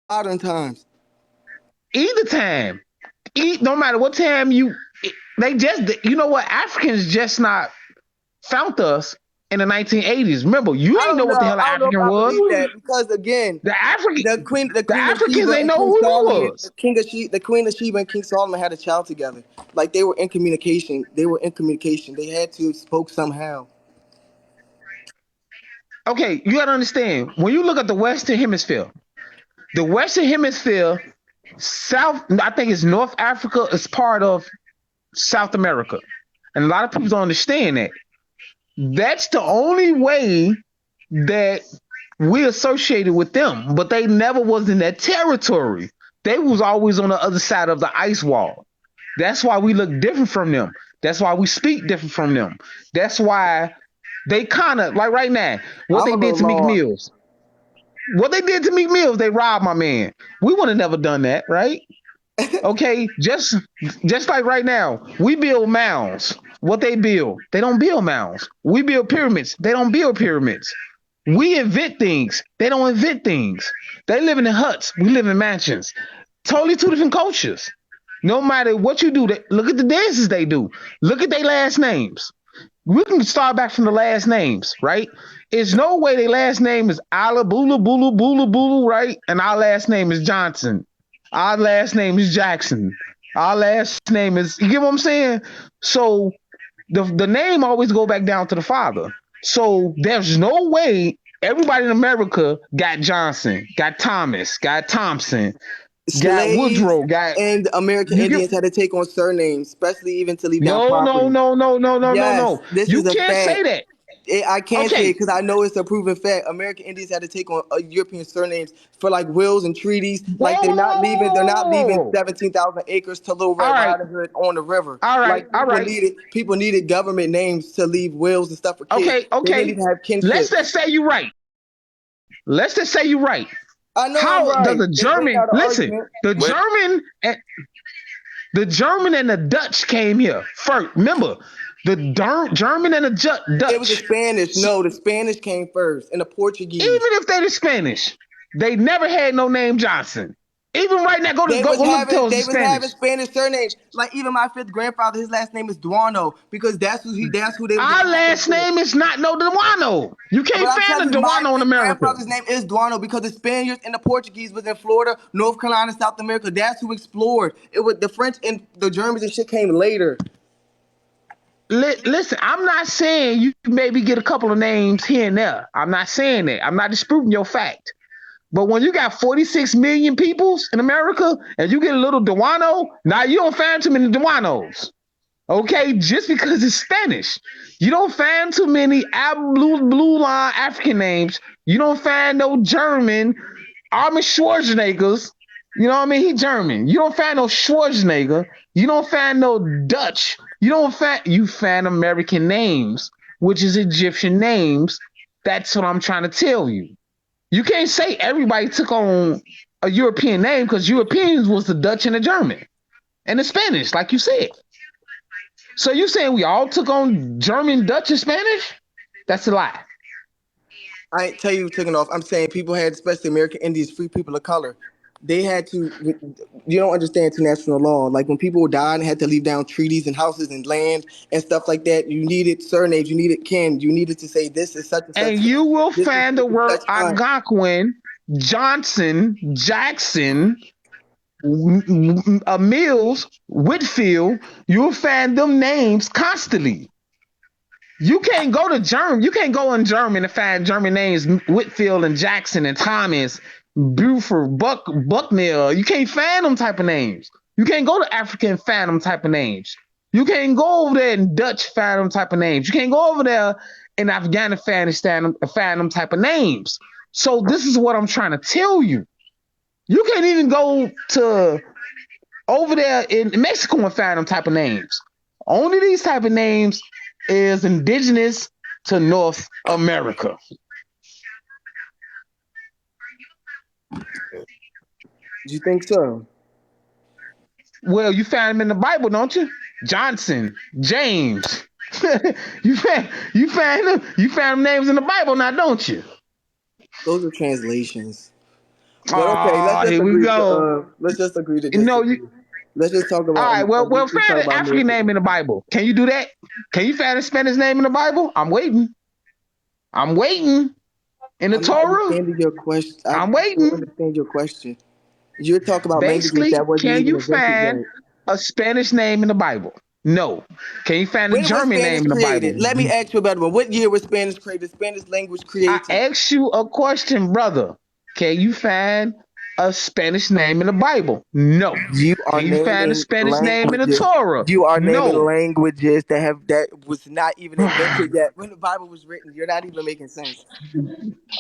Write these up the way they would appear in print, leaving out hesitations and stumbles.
Modern times. Either time, no matter what time they just, you know what? Africans just not found us in the 1980s. Remember, you I ain't don't know what the know. hell an I don't know if African I was. believe that because again, The African, the the Queen of Africans Sheba ain't and know King who you Solomon, was. the Queen of Sheba and King Solomon had a child together. Like they were in communication. They were in communication. They had to spoke somehow. Okay, you gotta understand when you look at the Western Hemisphere, South, I think it's North Africa is part of South America, and a lot of people don't understand that. That's the only way that we associated with them, but they never was in that territory. They was always on the other side of the ice wall. That's why we look different from them. That's why we speak different from them. That's why they kind of like right now what I'm they a did little to Meek lost. Mills. What they did to Meek Mills, they robbed my man. We would have never done that, right? Okay, just like right now, we build mounds. What they build, they don't build mounds. We build pyramids. They don't build pyramids. We invent things. They don't invent things. They live in huts. We live in mansions. Totally two different cultures. No matter what you do, look at the dances they do. Look at their last names. We can start back from the last names, right? There's no way their last name is Ala Bula Bula Bula Bula, right? And our last name is Johnson. Our last name is Jackson. Our last name is, you get what I'm saying? So the name always go back down to the father. So there's no way everybody in America got Johnson, got Thomas, got Thompson, got Slaves Woodrow, got and American you get Indians had to take on surnames, especially even to leave down no no property. no no no no no Yes, no. this You is a can't fact. say that. I can't say Okay, it because I know it's a proven fact. American Indians had to take on European surnames for like wills and treaties. whoa Like whoa whoa whoa they're whoa not whoa leaving whoa. 17,000 acres to Little All Red right, Riding Hood on the river. all right, Like all right. people needed government names to leave wills and stuff for kids. Okay, They didn't okay. even have Let's kinship. just say you're right. Let's just say you're right. I know I'm How does right. the They bring German out an listen? argument. The Well, German The German and the Dutch came here first. Remember, German and the It was the Dutch. Spanish. So No, the Spanish came first, and the even Portuguese. if they the Spanish, they never had no name Johnson. Even right now, go look at those They was having Spanish. Spanish surnames. Like even my fifth grandfather, his last name is Duano because that's who they was Our attracted last to. name is not no Duano. You But can't I'm find telling a you, my Duano in fifth America. grandfather's name is Duano because the Spaniards and the Portuguese was in Florida, North Carolina, South America. That's who explored. It was the French and the Germans and shit came later. Listen, I'm not saying you maybe get a couple of names here and there. I'm not saying that. I'm not disputing your fact. But when you got 46 million peoples in America and you get a little Duano, now you don't find too many Duanos. Okay, just because it's Spanish. You don't find too many blue line African names. You don't find no German Armin Schwarzeneggers. You know what I mean? He German. You don't find no Schwarzenegger. You don't find no Dutch. You find American names, which is Egyptian names. That's what I'm trying to tell you. You can't say everybody took on a European name because Europeans was the Dutch and the German and the Spanish, like you said. So you saying we all took on German, Dutch, and Spanish? That's a lie. I ain't tell you taking off. I'm saying people had, especially American Indians, free people of color. They had to. You don't understand international law. Like when people died and had to leave down treaties and houses and land and stuff like that. You needed surnames. You needed kin. You needed to say this is such and such And land. you will This is find the such and word such aunt. Algonquin, Johnson, Jackson, Mills, Whitfield. You'll find them names constantly. You can't go to German. You can't go in German and find German names Whitfield and Jackson and Thomas, Buford, Bucknell. You can't find them type of names. You can't go to Africa and find them type of names. You can't go over there in Dutch find them type of names. You can't go over there in Afghanistan and find them type of names. So this is what I'm trying to tell you. You can't even go to over there in Mexico and find them type of names. Only these type of names is indigenous to North America. Do you think so? Well, you found them in the Bible, don't you? Johnson, James. you found them names in the Bible now, don't you? Those are translations. But okay, Oh, here we go. let's just agree to No, disagree. Let's just talk all about right. Well, let's talk find an about African American. name in the Bible. Can you do that? Can you find a Spanish name in the Bible? I'm waiting. I'm waiting. In the I'm not Torah, understanding your question. I I'm don't waiting. understand your question. You're talking about languages Basically, that wasn't can even you invented find yet. a Spanish name in the Bible? No. Can you find a When was German Spanish name in the Bible? created? Let me ask you a better one. What year was Spanish created? Spanish language I created? asked you a question, brother. Can you find a Spanish name in the Bible? No. You are Can you find a naming Spanish name in the languages. Torah? You are naming No. languages that was not even invented yet when the Bible was written. You're not even making sense.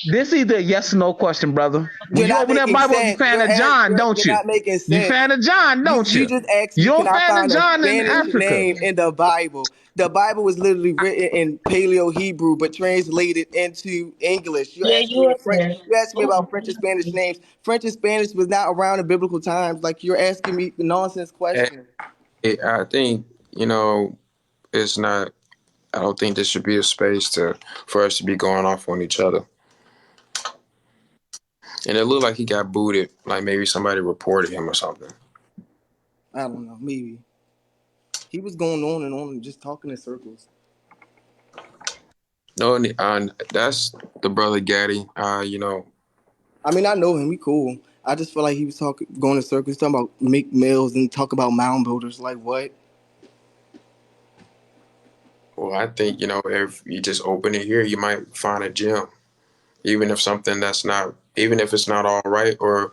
This is either a yes or no question, brother. When You're you not open that making Bible, you sense. find a John, don't You're you? not making You sense. find a John, don't You you? just asked You me, can don't I find a find a John in Spanish Africa. name in the Bible? The Bible was literally written in Paleo Hebrew, but translated into English. You're Yeah, asking you me up there. You asking me Oh, about French and Spanish names. French and Spanish was not around in biblical times. Like you're asking me the nonsense question. I think, it's not. I don't think there should be a space for us to be going off on each other. And it looked like he got booted. Like maybe somebody reported him or something. I don't know, maybe. He was going on and just talking in circles. No, that's the brother Gaddy. I mean, I know him. We cool. I just feel like he was going in circles, talking about Meek Mills and talk about mound builders. Like what? Well, I think if you just open it here, you might find a gem. Even if something that's not, even if it's not all right, or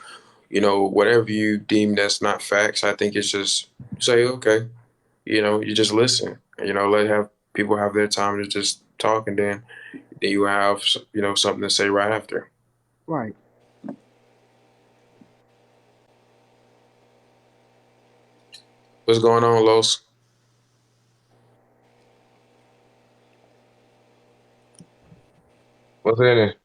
whatever you deem that's not facts. I think it's just say okay. You just listen. Let have people have their time to just talk, and then you have something to say right after. Right. What's going on, Los? What's in it?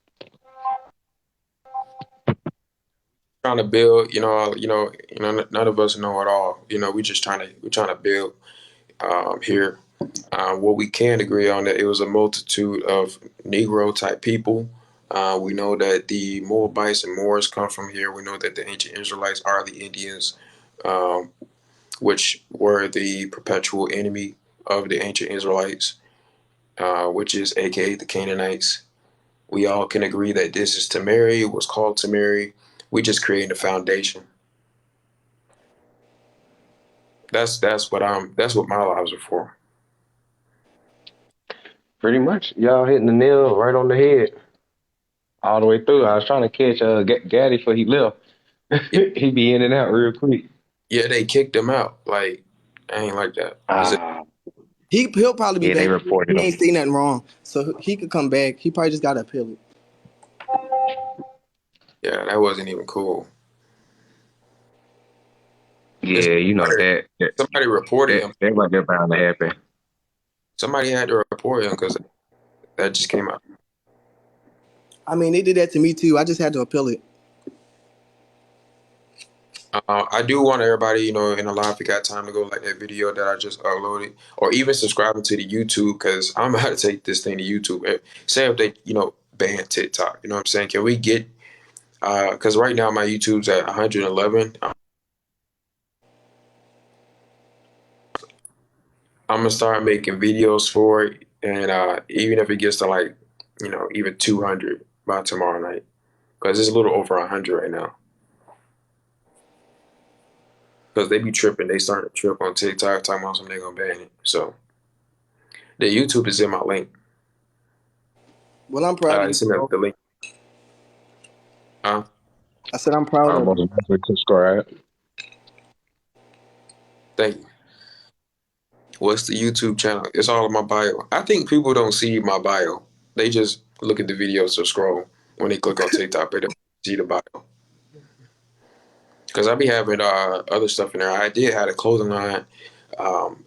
Trying to build. None of us know it all. We're trying to build here. What we can agree on that it was a multitude of Negro type people. We know that the Moabites and Moors come from here. We know that the ancient Israelites are the Indians, um, which were the perpetual enemy of the ancient Israelites, which is AKA the Canaanites. We all can agree that this is Tamari. It was called Tamari. We just creating a foundation. That's what my lives are for. Pretty much. Y'all hitting the nail right on the head all the way through. I was trying to catch Gaddy before he left. Yeah, He be in and out real quick. yeah, they kicked him out. Like I ain't like that. Ah, He'll probably be yeah, they back. reported He him. ain't say nothing wrong, so he could come back. He probably just got to appeal it. Yeah, that wasn't even cool. And Yeah, you know somebody reported him. that right there bound to happen. Somebody had to report him because that just came out. I mean, they did that to me too. I just had to appeal it. I do want everybody, in the live, if you got time to go like that video that I just uploaded, or even subscribing to the YouTube, because I'm about to take this thing to YouTube. Say if they, ban TikTok, you know what I'm saying? Can we get, because right now my YouTube's at 111. I'm gonna start making videos for it, and even if it gets to like, even 200 by tomorrow night, because it's a little over 100 right now. Because they be tripping. They starting to trip on TikTok, talking about something they're going to ban it. So the YouTube is in my link. Well, I'm proud of you, It's in bro. the link. I said I'm proud I'm of you. going to subscribe. Thank you. What's the YouTube channel? It's all in my bio. I think people don't see my bio. They just look at the videos or scroll when they click on TikTok, but they don't see the bio. Because I be having other stuff in there. I did have a clothing line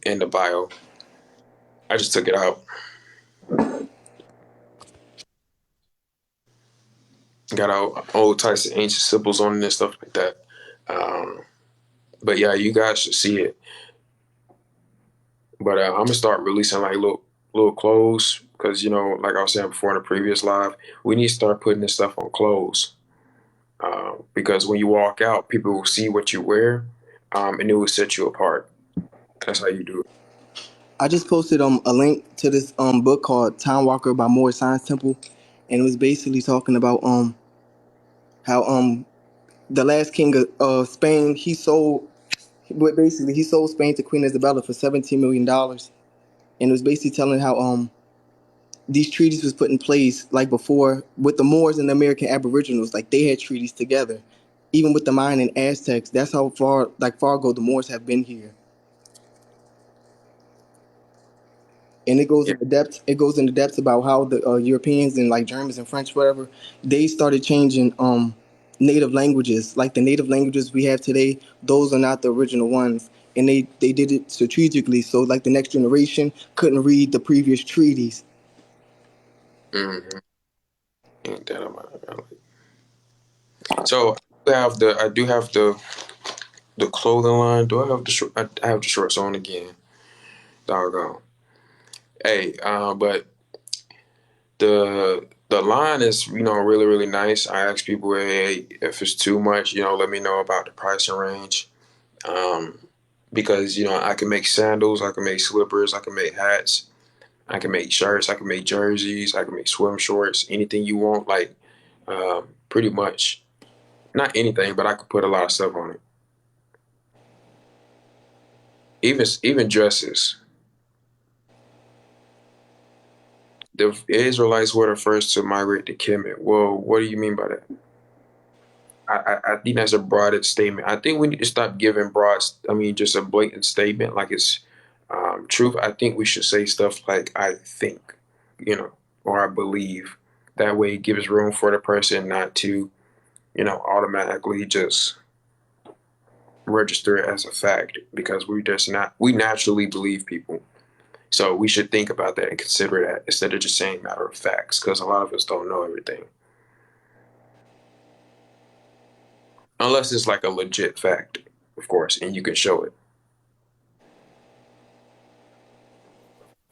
in the bio. I just took it out. Got old types of ancient symbols on it and stuff like that. But yeah, you guys should see it. But I'm gonna start releasing like little clothes because like I was saying before in the previous live, we need to start putting this stuff on clothes. Because when you walk out, people will see what you wear, and it will set you apart. That's how you do it. I just posted a link to this book called Time Walker by Moore Science Temple, and it was basically talking about how the last king of Spain, he sold Spain to Queen Isabella for $17 million, and it was basically telling how these treaties was put in place like before with the Moors and the American Aboriginals, like they had treaties together, even with the Mayan and Aztecs. That's how far ago the Moors have been here. And it goes Yeah. into depth. It goes into depth about how the Europeans and like Germans and French, whatever, they started changing native languages. Like the native languages we have today, those are not the original ones, and they did it strategically. So like the next generation couldn't read the previous treaties. Mm-hmm. Ain't that about it? So I do have the clothing line. Do I have the short? I have the shorts on again. Doggone. Hey, but the line is really really nice. I ask people, hey, if it's too much, let me know about the pricing range. Um, because I can make sandals, I can make slippers, I can make hats, I can make shirts, I can make jerseys, I can make swim shorts, anything you want. Like, pretty much, not anything, but I could put a lot of stuff on it. Even dresses. The Israelites were the first to migrate to Kemet. Well, what do you mean by that? I think that's a broad statement. I think we need to stop giving just a blatant statement like it's truth. I think we should say stuff like I think, or I believe. That way it gives room for the person not to, automatically just register it as a fact because we naturally believe people. So we should think about that and consider that instead of just saying matter of facts because a lot of us don't know everything. Unless it's like a legit fact, of course, and you can show it.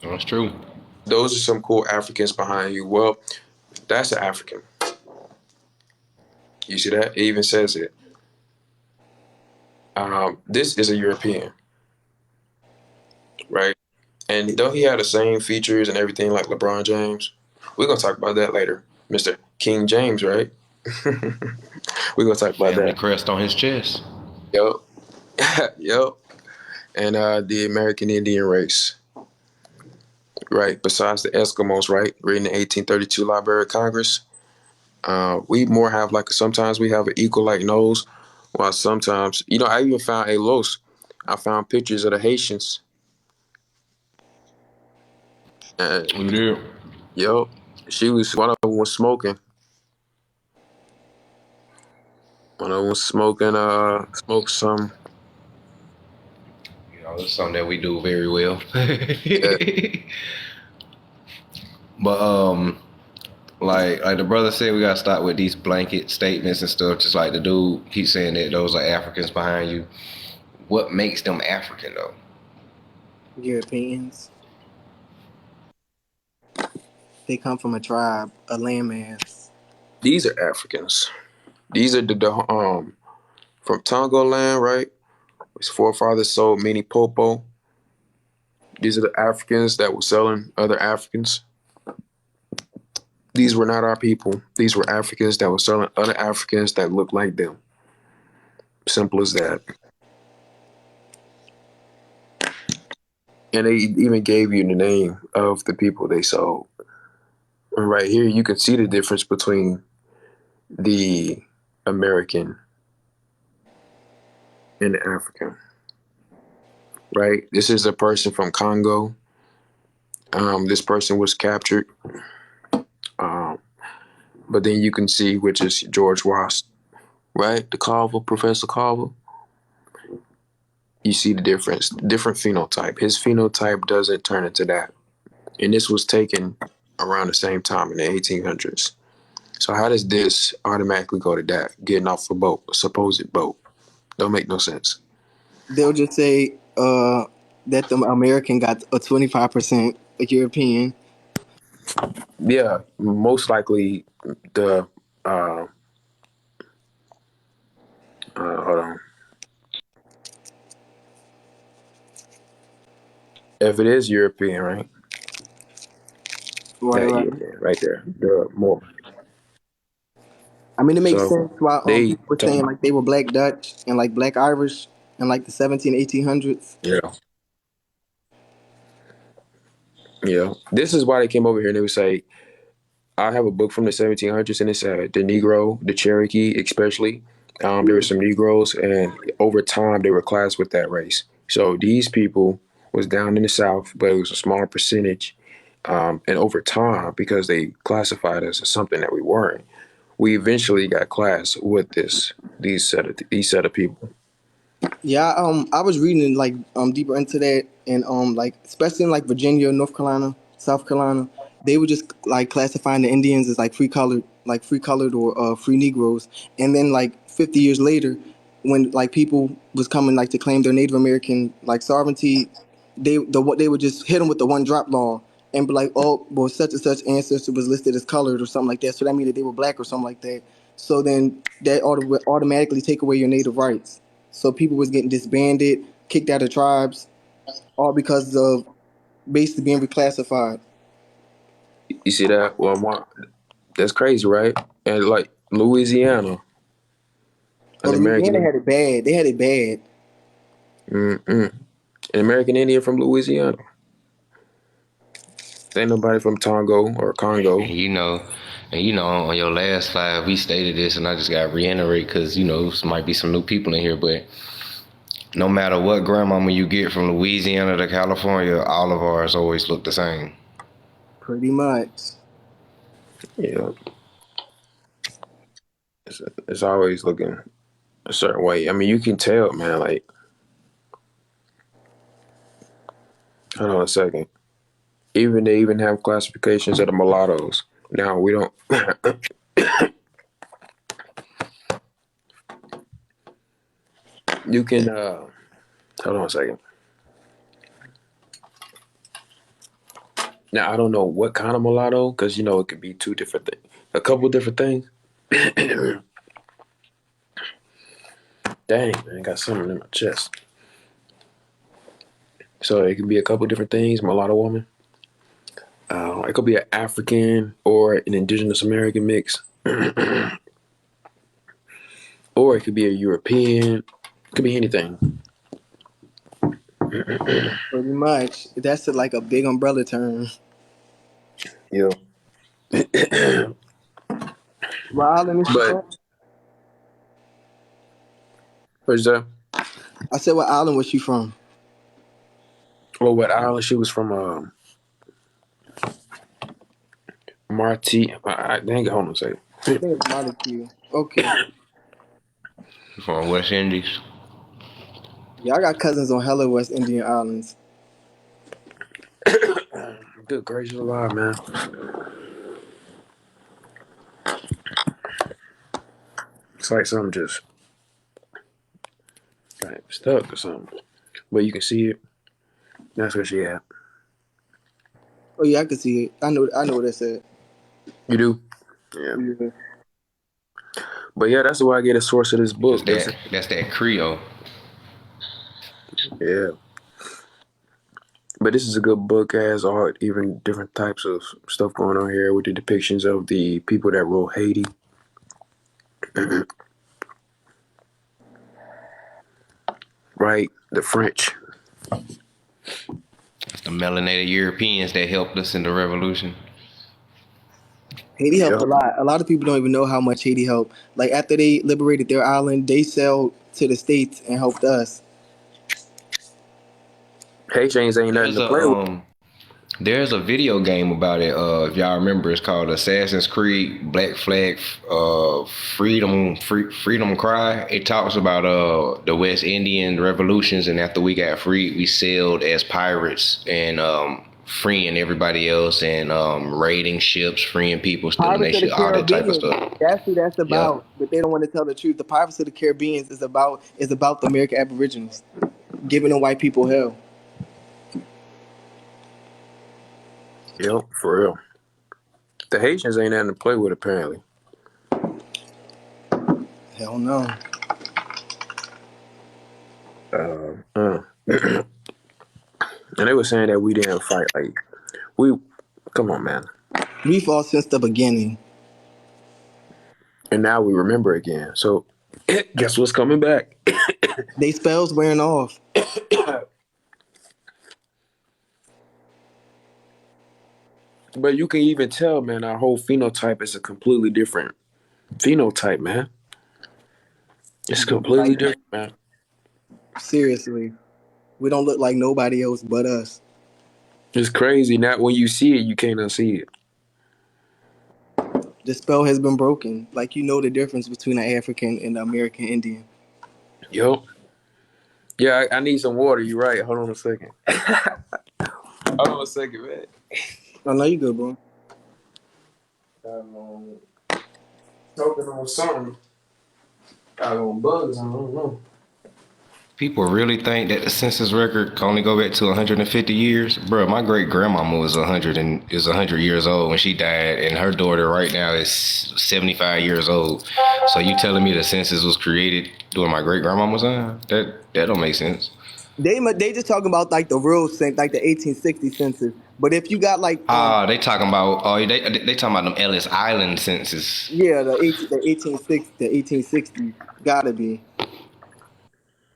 That's true. Those are some cool Africans behind you. Well, that's an African. You see that? It even says it. This is a European, right? And don't he have the same features and everything like LeBron James? We're gonna talk about that later, Mr. King James, right? We're gonna talk about Family that. crest on his chest. Yep, yep. And the American Indian race, right? Besides the Eskimos, right? Reading the 1832 Library of Congress. We more have sometimes we have an eagle like nose, while sometimes I even found a Los. I found pictures of the Haitians. You do. Yep, one of them was smoking. One of them was smoking. Smoked some. It's something that we do very well. Yeah. But like the brother said, we gotta stop with these blanket statements and stuff. Just like the dude keeps saying that those are Africans behind you. What makes them African though? Europeans, they come from a tribe, a landmass. These are Africans. These are the from Tongo land, right? His forefathers sold mini popo. These are the Africans that were selling other Africans. These were not our people. These were Africans that were selling other Africans that looked like them. Simple as that. And they even gave you the name of the people they sold. And right here, you can see the difference between the American and the African. Right? This is a person from Congo. This person was captured. But then you can see which is George Washington, right? The Carver, Professor Carver. You see the difference, different phenotype. His phenotype doesn't turn into that. And this was taken around the same time in the 1800s. So how does this automatically go to that? Getting off a boat, a supposed boat. Don't make no sense. They'll just say that the American got a 25% European. Yeah, most likely the Hold on. If it is European, right? Right, Yeah, right. European, right there. The more. I mean, it makes So sense why they people were talking saying about, like they were Black Dutch and like Black Irish in like the 1800s. yeah, yeah. This is why they came over here and they would say, I have a book from the 1700s and it said the Negro, the Cherokee, especially. There were some Negroes, and over time they were classed with that race. So these people was down in the South, but it was a smaller percentage. And over time, because they classified us as something that we weren't, we eventually got classed with these set of people. Yeah, I was reading like deeper into that, and like especially in like Virginia, North Carolina, South Carolina, they were just like classifying the Indians as like free colored or free Negroes, and then like 50 years later, when like people was coming like to claim their Native American like sovereignty, they would just hit them with the one drop law and be like, oh, well, such and such ancestor was listed as colored or something like that, so that means that they were black or something like that. So then that automatically take away your native rights. So people was getting disbanded, kicked out of tribes, all because of basically being reclassified. You see that? Well, that's crazy, right? And like Louisiana, Oh, an Louisiana American, had it bad. They had it bad. mm-mm, an American Indian from Louisiana. Ain't nobody from Tongo or Congo. And on your last slide, we stated this, and I just got to reiterate because this might be some new people in here, but no matter what grandmama you get from Louisiana to California, all of ours always look the same. Pretty much. Yeah, it's always looking a certain way. I mean, you can tell, man. Like, hold on a second. They even have classifications of the mulattoes. Now we don't. You can. Hold on a second. Now I don't know what kind of mulatto, because it could be two different things, a couple different things. Dang, man, I got something in my chest. So it could be a couple different things. Mulatto woman. It could be an African or an Indigenous American mix, or it could be a European. It could be anything. Pretty much. That's like a big umbrella term. Yeah. What island is she But from? what's that? I said, what island was she from? Well, what island she was from? Marti. Dang it, hold on a second. I think it's Montague. Okay. From West Indies. Yeah, I got cousins on hella West Indian islands. Good gracious alive, man. It's like something just like stuck or something. But you can see it. That's where she at. Oh yeah, I can see it. I know what that said. You do? Yeah. Yeah. But yeah, that's why I get a source of this That's book. that Creole. Yeah. But this is a good book. It has all even different types of stuff going on here with the depictions of the people that rule Haiti. Right? The French. The melanated Europeans that helped us in the revolution. Haiti helped a Yep. lot. A lot of people don't even know how much Haiti helped. Like after they liberated their island, they sailed to the States and helped us. Haitians ain't nothing There's to a play with. there's a video game about it. If y'all remember, it's called Assassin's Creed Black Flag Freedom Cry. It talks about the West Indian revolutions, and after we got freed, we sailed as pirates and freeing everybody else and raiding ships, freeing people, stealing their Pirates of the shit, all that type of Caribbean. stuff. That's who that's Yep. about. But they don't want to tell the truth. The Pirates of the Caribbean is about the American Aboriginals, giving the white people hell. Yep, for real. The Haitians ain't nothing to play with, apparently. Hell no. and they were saying that we didn't fight. Like we, come on, man. We fought since the beginning. And now we remember again. So guess what's coming back? They spells wearing off. But you can even tell, man, our whole phenotype is a completely different phenotype, man. It's completely different, man. Seriously. We don't look like nobody else but us. It's crazy. Now, when you see it, you can't unsee it. The spell has been broken. Like, you know the difference between an African and an American Indian. Yo. Yeah, I need some water. You're right. Hold on a second. Hold on a second, man. Oh, no, you good, bro. Talking on something. Got on bugs. I don't know. People really think that the census record can only go back to 150 years. Bro, my great grandmama was 100 years old when she died, and her daughter right now is 75 years old. So you telling me the census was created during my great grandmama's time? That don't make sense. They just talking about like the real census, like the 1860 census. But if you got like They talking about they talking about them Ellis Island census. yeah, the 1860 gotta be.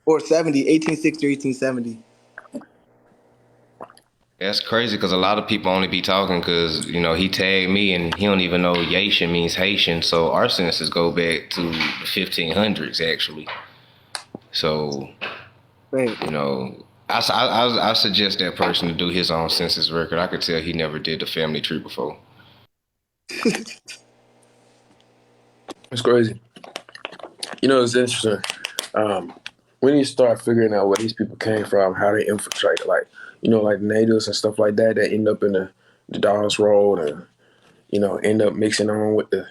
Or 1860 or 1870. That's crazy because a lot of people only be talking because, you know, he tagged me and he don't even know Yaitian means Haitian. So our census go back to the 1500s, actually. So, Right. you know, I suggest that person to do his own census record. I could tell he never did the family tree before. It's crazy. You know, it's interesting. We need to start figuring out where these people came from, how they infiltrated, like, you know, like natives and stuff like that end up in the Dawes Road and, you know, end up mixing on with the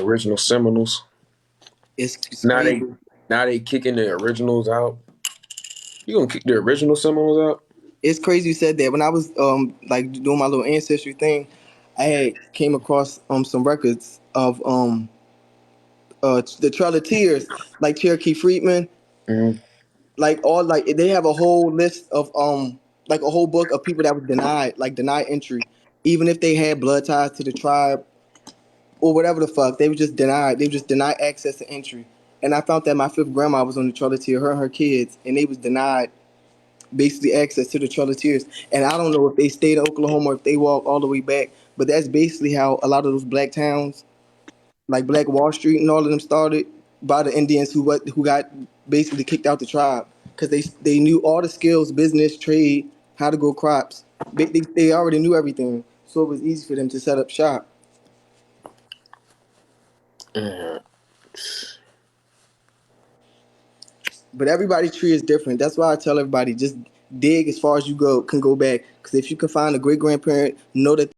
original Seminoles. It's Now crazy. they kicking the originals out. You gonna kick the original Seminoles out? It's crazy you said that. When I was like doing my little ancestry thing, I had came across some records of the Trail of Tears, like Cherokee Freedman, Mm-hmm. like all like they have a whole list of like a whole book of people that was denied entry, even if they had blood ties to the tribe or whatever the fuck, they were just denied. They were just denied access to entry. And I found that my fifth grandma was on the Trail of Tears, her and her kids, and they was denied basically access to the Trail of Tears. And I don't know if they stayed in Oklahoma or if they walked all the way back, but that's basically how a lot of those black towns, like Black Wall Street and all of them, started by the Indians who got basically kicked out the tribe because they knew all the skills, business, trade, how to grow crops. They already knew everything, so it was easy for them to set up shop. Yeah. But everybody's tree is different. That's why I tell everybody just dig as far as you can go back. Because if you can find a great grandparent, know that